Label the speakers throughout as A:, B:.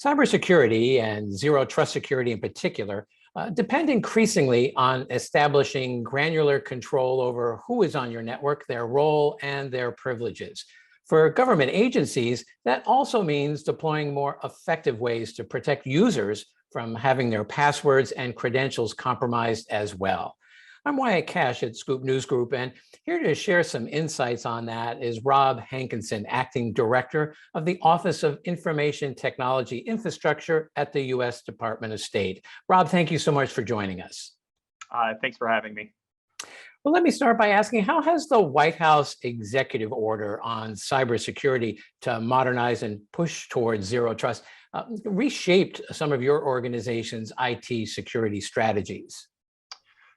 A: Cybersecurity and zero trust security in particular depend increasingly on establishing granular control over who is on your network, their role, and their privileges. For government agencies, that also means deploying more effective ways to protect users from having their passwords and credentials compromised as well. I'm Wyatt Cash at Scoop News Group, and here to share some insights on that is Rob Hankinson, Acting Director of the Office of Information Technology Infrastructure at the U.S. Department of State. Rob, thank you so much for joining us.
B: Thanks for having me.
A: Well, let me start by asking, how has the White House executive order on cybersecurity to modernize and push towards zero trust reshaped some of your organization's IT security strategies?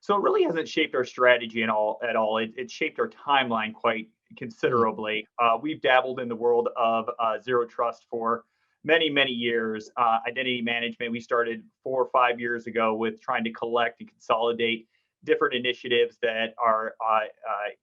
B: So it really hasn't shaped our strategy at all. It shaped our timeline quite considerably. We've dabbled in the world of zero trust for many, many years. Identity management, we started 4 or 5 years ago with trying to collect and consolidate different initiatives that are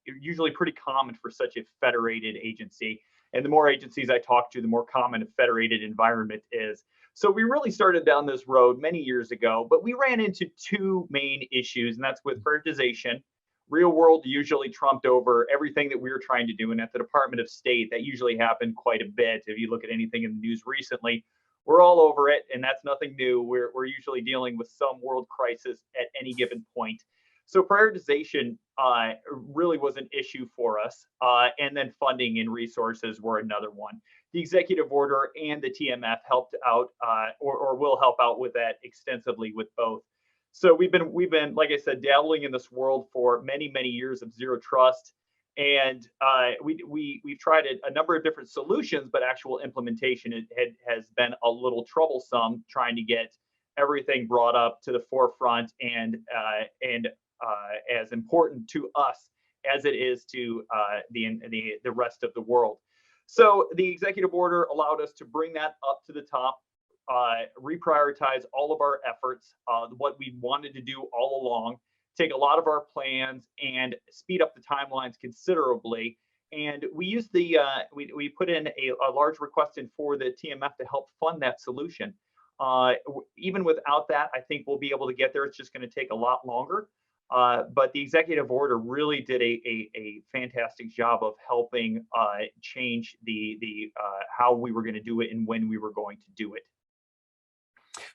B: usually pretty common for such a federated agency. And the more agencies I talk to, the more common a federated environment is. So we really started down this road many years ago, but we ran into two main issues, and that's with prioritization. Real world usually trumped over everything that we were trying to do. And at the Department of State, that usually happened quite a bit. If you look at anything in the news recently, we're all over it, and that's nothing new. We're usually dealing with some world crisis at any given point. So prioritization really was an issue for us. And then funding and resources were another one. The executive order and the TMF helped out or will help out with that extensively with both. So we've been, like I said, dabbling in this world for many, many years of zero trust. And we've tried a number of different solutions, but actual implementation has been a little troublesome trying to get everything brought up to the forefront and as important to us as it is to the rest of the world. So the executive order allowed us to bring that up to the top, reprioritize all of our efforts, what we wanted to do all along, take a lot of our plans and speed up the timelines considerably. And we used we put in a large request in for the TMF to help fund that solution. Even without that, I think we'll be able to get there. It's just going to take a lot longer. But the executive order really did a fantastic job of helping change the how we were going to do it and when we were going to do it.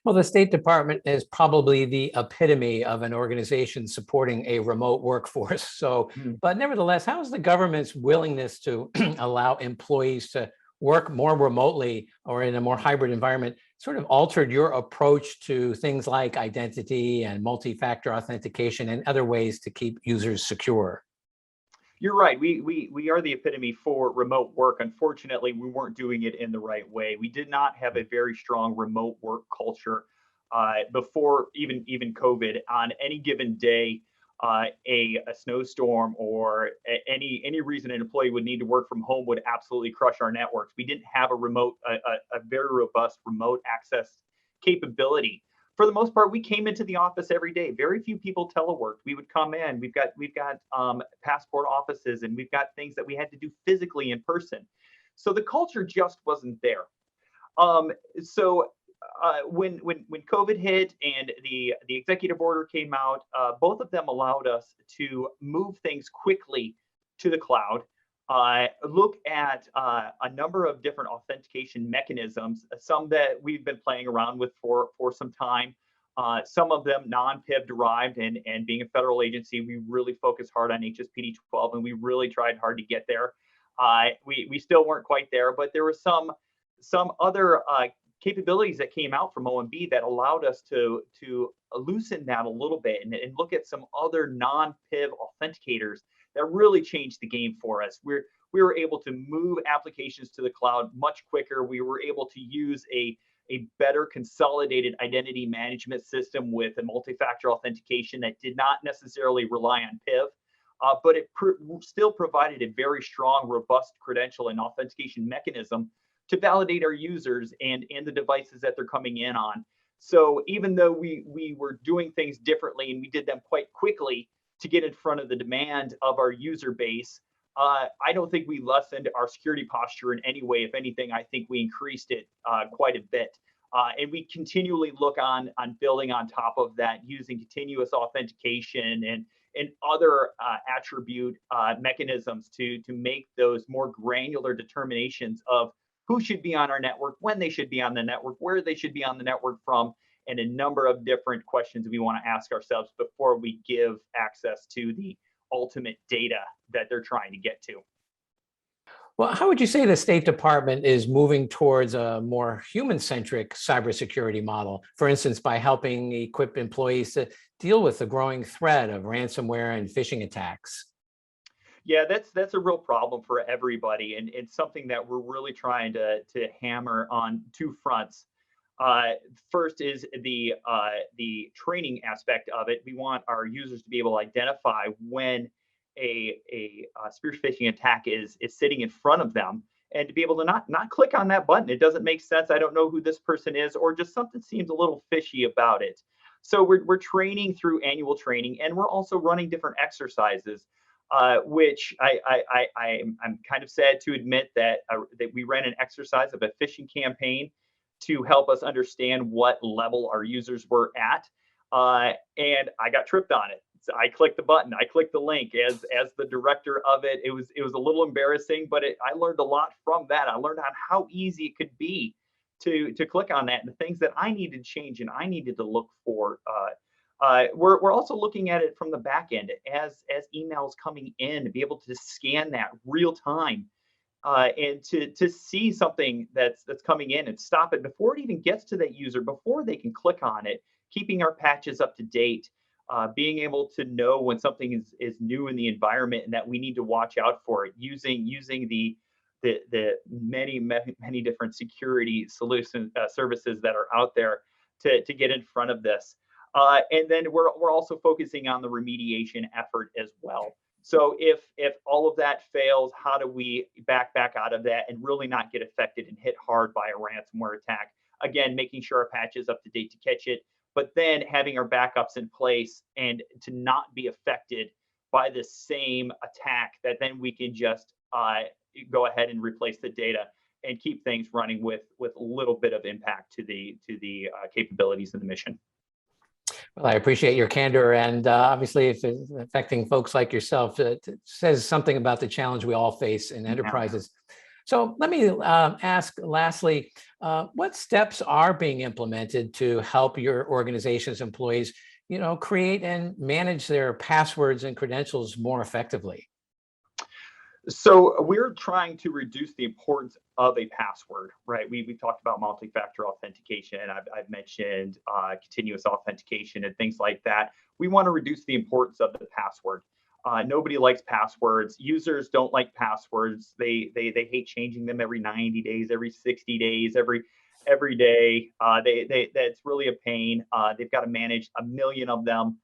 A: Well, the State Department is probably the epitome of an organization supporting a remote workforce. So, but nevertheless, how is the government's willingness to allow employees to work more remotely or in a more hybrid environment sort of altered your approach to things like identity and multi-factor authentication and other ways to keep users secure?
B: You're right. We are the epitome for remote work. Unfortunately, we weren't doing it in the right way. We did not have a very strong remote work culture before even COVID. On any given day, a snowstorm or any reason an employee would need to work from home would absolutely crush our networks. We didn't have a very robust remote access capability. For the most part, we came into the office every day. Very few people teleworked. We would come in. We've got passport offices, and we've got things that we had to do physically in person. So the culture just wasn't there. When COVID hit and the executive order came out, both of them allowed us to move things quickly to the cloud. Look at a number of different authentication mechanisms, some that we've been playing around with for some time, some of them non-PIV derived, and being a federal agency, we really focused hard on HSPD 12, and we really tried hard to get there. We still weren't quite there, but there were some other capabilities that came out from OMB that allowed us to loosen that a little bit and look at some other non-PIV authenticators that really changed the game for us. We were able to move applications to the cloud much quicker. We were able to use a better consolidated identity management system with a multi-factor authentication that did not necessarily rely on PIV, but it still provided a very strong, robust credential and authentication mechanism to validate our users and the devices that they're coming in on. So even though we were doing things differently and we did them quite quickly to get in front of the demand of our user base, I don't think we lessened our security posture in any way. If anything, I think we increased it quite a bit. And we continually look on building on top of that using continuous authentication and other attribute mechanisms to make those more granular determinations of who should be on our network, when they should be on the network, where they should be on the network from, and a number of different questions we want to ask ourselves before we give access to the ultimate data that they're trying to get to.
A: Well, how would you say the State Department is moving towards a more human-centric cybersecurity model? For instance, by helping equip employees to deal with the growing threat of ransomware and phishing attacks?
B: Yeah, that's a real problem for everybody, and it's something that we're really trying to hammer on two fronts. Uh, First is the training aspect of it. We want our users to be able to identify when a spear phishing attack is sitting in front of them, and to be able to not click on that button. It doesn't make sense. I don't know who this person is, or just something seems a little fishy about it. So we're training through annual training, and we're also running different exercises. Which I'm kind of sad to admit that we ran an exercise of a phishing campaign to help us understand what level our users were at, and I got tripped on it. So I clicked the button, I clicked the link as the director of it. It was a little embarrassing, but I learned a lot from that. I learned on how easy it could be to click on that and the things that I needed to change and I needed to look for. We're also looking at it from the back end as emails coming in to be able to scan that real time, and to see something that's coming in and stop it before it even gets to that user, before they can click on it, keeping our patches up to date, being able to know when something is new in the environment and that we need to watch out for it, using the many different security solution services that are out there to get in front of this. And then we're also focusing on the remediation effort as well. So if all of that fails, how do we back out of that and really not get affected and hit hard by a ransomware attack? Again, making sure our patch is up to date to catch it, but then having our backups in place and to not be affected by the same attack, that then we can just go ahead and replace the data and keep things running with a little bit of impact to the capabilities of the mission.
A: Well, I appreciate your candor, and obviously, if it's affecting folks like yourself, it says something about the challenge we all face in enterprises. So let me ask lastly, what steps are being implemented to help your organization's employees, create and manage their passwords and credentials more effectively?
B: So we're trying to reduce the importance of a password, right? We've talked about multi-factor authentication. I've mentioned continuous authentication and things like that. We want to reduce the importance of the password. Nobody likes passwords. Users don't like passwords. They hate changing them every 90 days, every 60 days, every day. That's really a pain. They've got to manage a million of them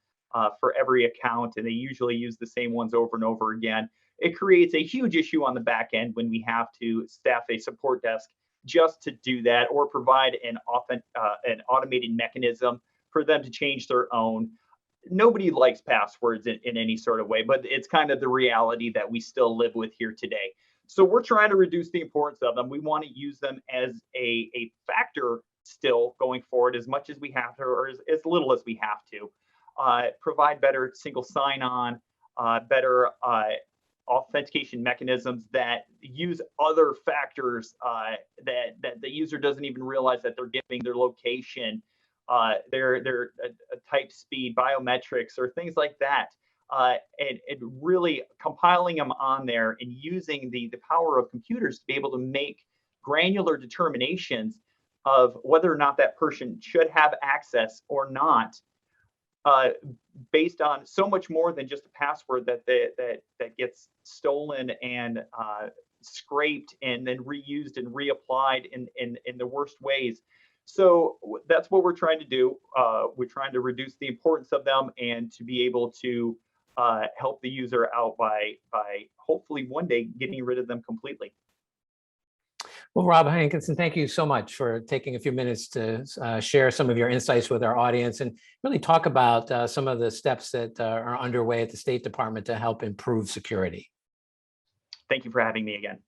B: for every account, and they usually use the same ones over and over again. It creates a huge issue on the back end when we have to staff a support desk just to do that, or provide an automated mechanism for them to change their own. Nobody likes passwords in any sort of way, but it's kind of the reality that we still live with here today. So we're trying to reduce the importance of them. We want to use them as a factor still going forward as much as we have to, or as little as we have to. Provide better single sign-on, better authentication mechanisms that use other factors that the user doesn't even realize that they're giving: their location, their type speed, biometrics, or things like that. And really compiling them on there and using the power of computers to be able to make granular determinations of whether or not that person should have access or not, based on so much more than just a password that gets stolen and scraped and then reused and reapplied in the worst ways. So that's what we're trying to do. We're trying to reduce the importance of them and to be able to help the user out by hopefully one day getting rid of them completely.
A: Well, Rob Hankinson, thank you so much for taking a few minutes to share some of your insights with our audience and really talk about some of the steps that are underway at the State Department to help improve security.
B: Thank you for having me again.